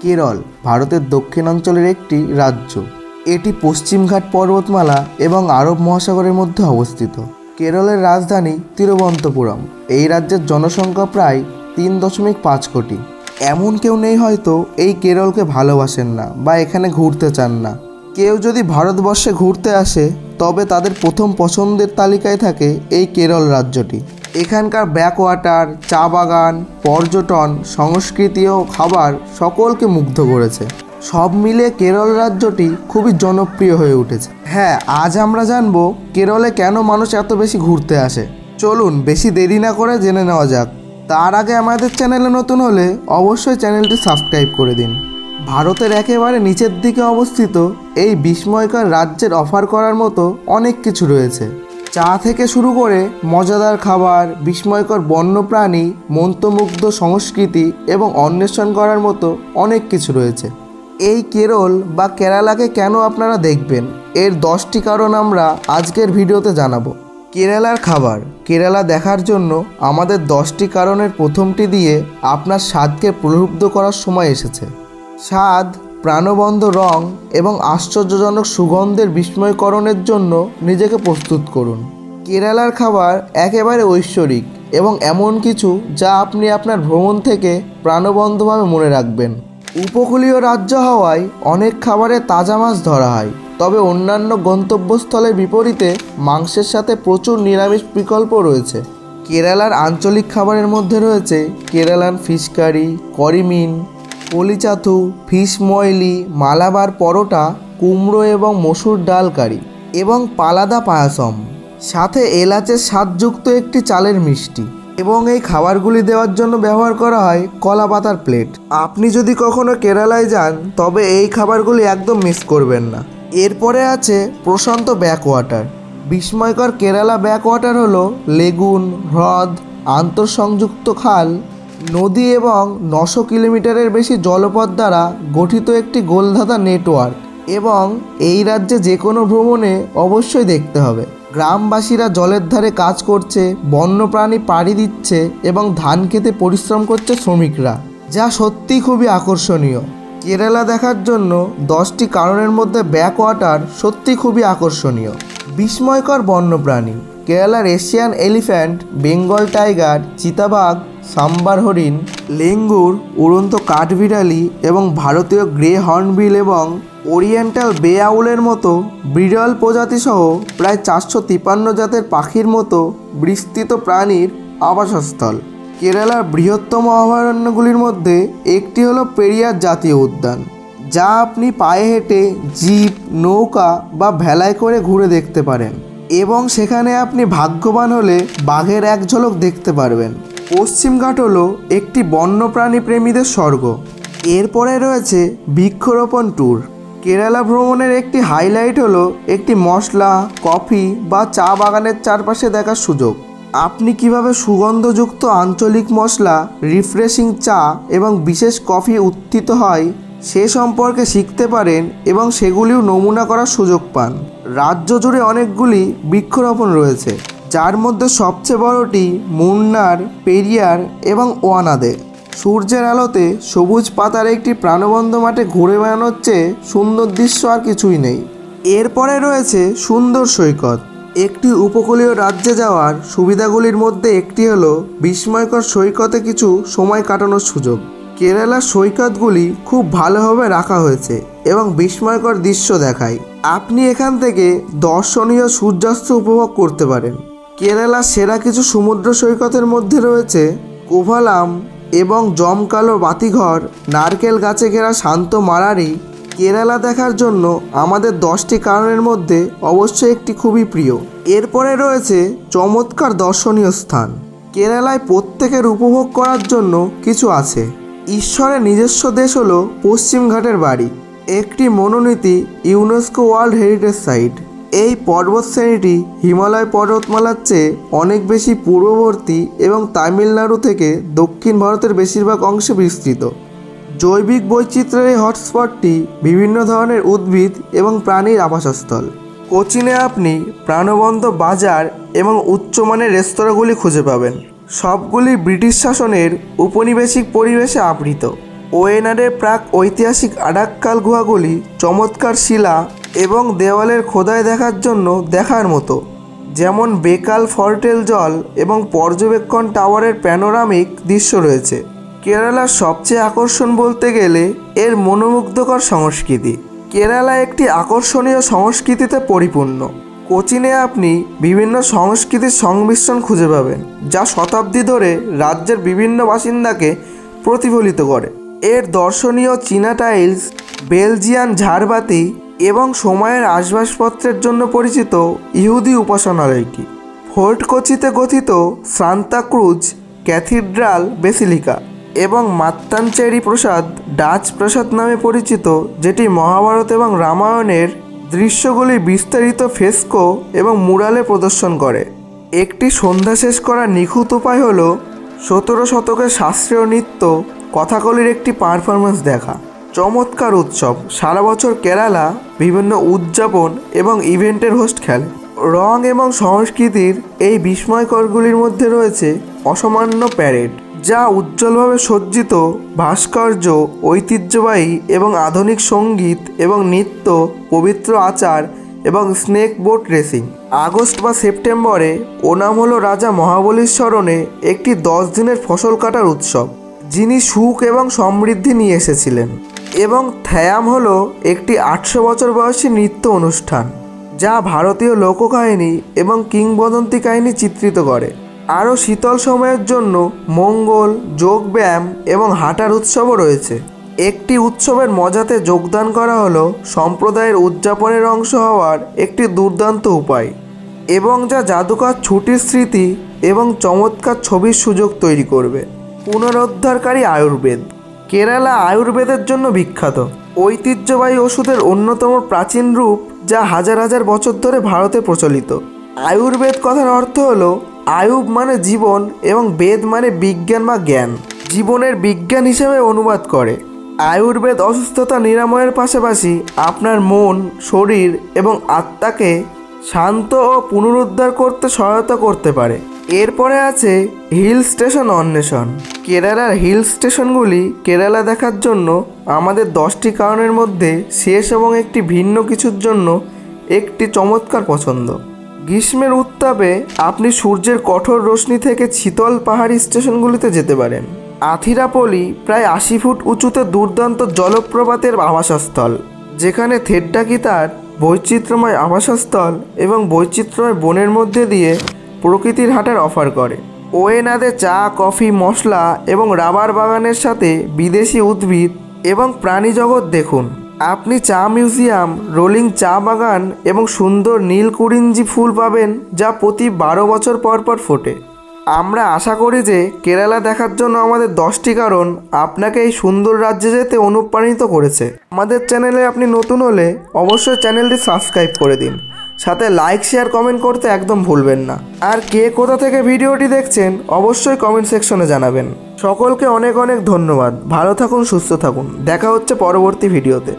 কেরল ভারতের দক্ষিণাঞ্চলের একটি রাজ্য। এটি পশ্চিমঘাট পর্বতমালা এবং আরব মহাসাগরের মধ্যে অবস্থিত। কেরলের রাজধানী তিরুবনন্তপুরম। এই রাজ্যের জনসংখ্যা প্রায় 3.5 কোটি। এমন কেউ নেই হয়তো এই কেরলকে ভালোবাসেন না বা এখানে ঘুরতে চান না। কেউ যদি ভারতবর্ষে ঘুরতে আসে তবে তাদের প্রথম পছন্দের তালিকায় থাকে এই কেরল রাজ্যটি। এখানকার ব্যাকওয়াটার, চা বাগান, পর্যটন, সংস্কৃতি ও খাবার সকলকে মুগ্ধ করেছে। সব মিলে কেরল রাজ্যটি খুবই জনপ্রিয় হয়ে উঠেছে। হ্যাঁ, আজ আমরা জানবো কেরলে কেন মানুষ এত বেশি ঘুরতে আসে। চলুন বেশি দেরি না করে জেনে নেওয়া যাক। তার আগে আমাদের চ্যানেলে নতুন হলে অবশ্যই চ্যানেলটি সাবস্ক্রাইব করে দিন। ভারতের একেবারে নিচের দিকে অবস্থিত এই বিস্ময়কর রাজ্যের অফার করার মতো অনেক কিছু রয়েছে। চা থেকে শুরু করে মজাদার খাবার, বিস্ময়কর বন্যপ্রাণী, মন্ত্রমুগ্ধ সংস্কৃতি এবং অন্বেষণ করার মতো অনেক কিছু রয়েছে। এই কেরল বা কেরালাকে কেন আপনারা দেখবেন, এর 10টি কারণ আমরা আজকের ভিডিওতে জানাবো। কেরালার খাবার। কেরালা দেখার জন্য আমাদের 10টি কারণের প্রথমটি দিয়ে আপনার স্বাদকে প্রলুব্ধ করার সময় এসেছে। স্বাদ, প্রাণবন্ত রং এবং আশ্চর্যজনক সুগন্ধের বিস্ময়করণের জন্য নিজেকে প্রস্তুত করুন। কেরালার খাবার একেবারে ঐশ্বরিক এবং এমন কিছু যা আপনি আপনার ভ্রমণ থেকে প্রাণবন্তভাবে মনে রাখবেন। উপকূলীয় রাজ্য হওয়ায় অনেক খাবারে তাজা মাছ ধরা হয়, তবে অন্যান্য গন্তব্যস্থলের বিপরীতে মাংসের সাথে প্রচুর নিরামিষ বিকল্প রয়েছে। কেরালার আঞ্চলিক খাবারের মধ্যে রয়েছে কেরালান ফিশ কারি, করিমিন, পলিচাথু, ফিশ ময়লি, মালাবার পরোটা, কুমড়ো এবং মসুর ডাল কারি এবং পালাদা পায়াসম, সাথে এলাচের স্বাদযুক্ত একটি চালের মিষ্টি। এবং এই খাবারগুলি দেওয়ার জন্য ব্যবহার করা হয় কলা পাতার প্লেট। আপনি যদি কখনো কেরালায় যান তবে এই খাবারগুলি একদম মিস করবেন না। এরপরে আছে প্রশান্ত ব্যাকওয়াটার। বিস্ময়কর কেরালা ব্যাকওয়াটার হলো লেগুন, হ্রদ, আন্তঃসংযুক্ত খাল, নদী এবং 900 কিলোমিটারের বেশি জলপথ দ্বারা গঠিত একটি গোলধাঁধা নেটওয়ার্ক। এবং এই রাজ্যে যে কোনো ভ্রমণে অবশ্যই দেখতে হবে। গ্রামবাসীরা জলের ধারে কাজ করছে, বন্যপ্রাণী পাড়ি দিচ্ছে এবং ধান খেতে পরিশ্রম করছে শ্রমিকরা, যা সত্যিই খুবই আকর্ষণীয়। কেরালা দেখার জন্য 10টি কারণের মধ্যে ব্যাকওয়াটার সত্যি খুবই আকর্ষণীয়। বিস্ময়কর বন্যপ্রাণী। কেরালার এশিয়ান এলিফ্যান্ট, বেঙ্গল টাইগার, চিতাবাঘ, সাম্বার হরিণ, লেঙ্গুর, উড়ন্ত কাঠবিড়ালি এবং ভারতীয় গ্রে হর্নবিল এবং ওরিয়েন্টাল বে আউলের মতো বিরল প্রজাতিসহ প্রায় 453 জাতের পাখির মতো বিস্তৃত প্রাণীর আবাসস্থল। কেরালার বৃহত্তম অভয়ারণ্যগুলির মধ্যে একটি হলো পেরিয়ার জাতীয় উদ্যান, যা আপনি পায়ে হেঁটে, জিপ, নৌকা বা ভেলায় করে ঘুরে দেখতে পারেন এবং সেখানে আপনি ভাগ্যবান হলে বাঘের এক ঝলক দেখতে পারবেন। পশ্চিমঘাট হলো একটি বন্যপ্রাণী প্রেমীদের স্বর্গ। এরপরে রয়েছে বৃক্ষরোপণ ট্যুর। কেরালা ভ্রমণের একটি হাইলাইট হলো একটি মশলা, কফি বা চা বাগানের চারপাশে দেখার সুযোগ। আপনি কিভাবে সুগন্ধযুক্ত আঞ্চলিক মশলা, রিফ্রেশিং চা এবং বিশেষ কফি উত্থিত হয় সে সম্পর্কে শিখতে পারেন এবং সেগুলিও নমুনা করার সুযোগ পান। রাজ্য জুড়ে অনেকগুলি বৃক্ষরোপণ রয়েছে, যার মধ্যে সবচেয়ে বড়টি মুন্নার, পেরিয়ার এবং ওয়ানাদে। সূর্যের আলোতে সবুজ পাতার একটি প্রাণবন্ত মাঠে ঘুরে বেড়ানোর চেয়ে সুন্দর দৃশ্য আর কিছুই নেই। এরপরে রয়েছে সুন্দর সৈকত। একটি উপকূলীয় রাজ্যে যাওয়ার সুবিধাগুলির মধ্যে একটি হলো বিস্ময়কর সৈকতে কিছু সময় কাটানোর সুযোগ। কেরালার সৈকতগুলি খুব ভালোভাবে রাখা হয়েছে এবং বিস্ময়কর দৃশ্য দেখায়। আপনি এখান থেকে দর্শনীয় সূর্যাস্ত উপভোগ করতে পারেন। কেরালার সেরা কিছু সমুদ্র সৈকতের মধ্যে রয়েছে কোভালাম এবং জমকালো বাতিঘর, নারকেল গাছে ঘেরা শান্ত মারারি। কেরালা দেখার জন্য আমাদের 10টি কারণের মধ্যে অবশ্যই একটি খুবই প্রিয়। এরপরে রয়েছে চমৎকার দর্শনীয় স্থান। কেরালায় প্রত্যেকের উপভোগ করার জন্য কিছু আছে। ঈশ্বরের নিজস্ব দেশ হলো পশ্চিমঘাটের বাড়ি, একটি মনোনীত ইউনেস্কো ওয়ার্ল্ড হেরিটেজ সাইট। এই পর্বতশ্রেণীটি হিমালয় পর্বতমালার চেয়ে অনেক বেশি পূর্ববর্তী এবং তামিলনাড়ু থেকে দক্ষিণ ভারতের বেশিরভাগ অংশে বিস্তৃত। জৈবিক বৈচিত্র্যের এই হটস্পটটি বিভিন্ন ধরনের উদ্ভিদ এবং প্রাণীর আবাসস্থল। কোচিনে আপনি প্রাণবন্ত বাজার এবং উচ্চমানের রেস্তোরাঁগুলি খুঁজে পাবেন, সবগুলি ব্রিটিশ শাসনের উপনিবেশিক পরিবেশে আবৃত। ওয়েনাডের প্রাক ঐতিহাসিক আডাক্কাল গুহাগুলি চমৎকার শিলা এবং দেওয়ালের খোদাই দেখার জন্য দেখার মতো, যেমন বেকাল ফর্টেল জল এবং পর্যবেক্ষণ টাওয়ারের প্যানোরামিক দৃশ্য রয়েছে। কেরালার সবচেয়ে আকর্ষণ বলতে গেলে এর মনোমুগ্ধকর সংস্কৃতি। কেরালা একটি আকর্ষণীয় সংস্কৃতিতে পরিপূর্ণ। কোচিনে আপনি বিভিন্ন সংস্কৃতির সংমিশ্রণ খুঁজে পাবেন, যা শতাব্দী ধরে রাজ্যের বিভিন্ন বাসিন্দাকে প্রতিফলিত করে। এর দর্শনীয় চীনা টাইলস, বেলজিয়ান ঝাড়বাতি এবং সময়ের আসবাবপত্রের জন্য পরিচিত ইহুদি উপাসনালয়টি। ফোর্ট কোচিতে গঠিত সান্তা ক্রুজ ক্যাথিড্রাল বেসিলিকা এবং মাত্তাঞ্চেরি প্রাসাদ ডাচ প্রাসাদ নামে পরিচিত, যেটি মহাভারত এবং রামায়ণের দৃশ্যগুলি বিস্তারিত ফ্রেস্কো এবং মুরালে প্রদর্শন করে। একটি সন্ধ্যা শেষ করার নিখুঁত উপায় হল 17 শতকের শাস্ত্রীয় নৃত্য কথাকলির একটি পারফরমেন্স দেখা। চমৎকার উৎসব। সারা বছর কেরালা বিভিন্ন উদযাপন এবং ইভেন্টের হোস্ট খেলে। রং এবং সংস্কৃতির এই বিস্ময়করগুলির মধ্যে রয়েছে অসামান্য প্যারেড, যা উজ্জ্বলভাবে সজ্জিত ভাস্কর্য, ঐতিহ্যবাহী এবং আধুনিক সঙ্গীত এবং নৃত্য, পবিত্র আচার এবং স্নেক বোট রেসিং। আগস্ট বা সেপ্টেম্বরে ওনাম হলো রাজা মহাবলীর স্মরণে একটি 10 দিনের ফসল কাটার উৎসব, যিনি সুখ এবং সমৃদ্ধি নিয়ে এসেছিলেন। এবং থ্যায়াম হলো একটি 800 বছর বয়সী নৃত্য অনুষ্ঠান, যা ভারতীয় লোককাহিনী এবং কিংবদন্তি কাহিনী চিত্রিত করে। আরও শীতল সময়ের জন্য মঙ্গল, যোগব্যায়াম এবং হাঁটার উৎসবও রয়েছে। একটি উৎসবের মজাতে যোগদান করা হলো সম্প্রদায়ের উদযাপনের অংশ হওয়ার একটি দুর্দান্ত উপায়, এবং যা জাদুকর ছুটির স্মৃতি এবং চমৎকার ছবির সুযোগ তৈরি করবে। পুনরুদ্ধারকারী আয়ুর্বেদ। কেরালা আয়ুর্বেদের জন্য বিখ্যাত। ঐতিহ্যবাহী ওষুধের অন্যতম প্রাচীন রূপ, যা হাজার হাজার বছর ধরে ভারতে প্রচলিত। আয়ুর্বেদ কথার অর্থ হলো আয়ুব মানে জীবন এবং বেদ মানে বিজ্ঞান বা জ্ঞান, জীবনের বিজ্ঞান হিসেবে অনুবাদ করে। আয়ুর্বেদ অসুস্থতা নিরাময়ের পাশাপাশি আপনার মন, শরীর এবং আত্মাকে শান্ত ও পুনরুদ্ধার করতে সহায়তা করতে পারে। এরপরে আছে হিল স্টেশন অন্বেষণ। কেরালার হিল স্টেশনগুলি কেরালা দেখার জন্য আমাদের 10টি কারণের মধ্যে শেষ এবং একটি ভিন্ন কিছুর জন্য একটি চমৎকার পছন্দ। গ্রীষ্মের উত্তাপে আপনি সূর্যের কঠোর রশ্মি থেকে শীতল পাহাড়ি স্টেশনগুলিতে যেতে পারেন। আথিরাপলি প্রায় 80 ফুট উঁচুতে দুর্দান্ত জলপ্রপাতের আবাসস্থল, যেখানে থেড্ডাকি তার বৈচিত্র্যময় আবাসস্থল এবং বৈচিত্র্যময় বনের মধ্যে দিয়ে প্রকৃতির হাঁটার অফার করে। ওয়েনাদে চা, কফি, মশলা এবং রাবার বাগানের সাথে বিদেশি উদ্ভিদ এবং প্রাণী জগৎ দেখুন। আপনি চা মিউজিয়াম, রোলিং চা বাগান এবং সুন্দর নীলকুরিঞ্জি ফুল পাবেন, যা প্রতি 12 বছর পর পর ফোটে। আমরা আশা করি যে কেরালা দেখার জন্য আমাদের 10টি কারণ আপনাকে এই সুন্দর রাজ্যে যেতে অনুপ্রাণিত করেছে। আমাদের চ্যানেলে আপনি নতুন হলে অবশ্যই চ্যানেলটি সাবস্ক্রাইব করে দিন, সাথে লাইক, শেয়ার, কমেন্ট করতে একদম ভুলবেন না। আর কে কোথা থেকে ভিডিওটি দেখছেন অবশ্যই কমেন্ট সেকশনে জানাবেন। সকলকে অনেক অনেক ধন্যবাদ। ভালো থাকুন, সুস্থ থাকুন। দেখা হচ্ছে পরবর্তী ভিডিওতে।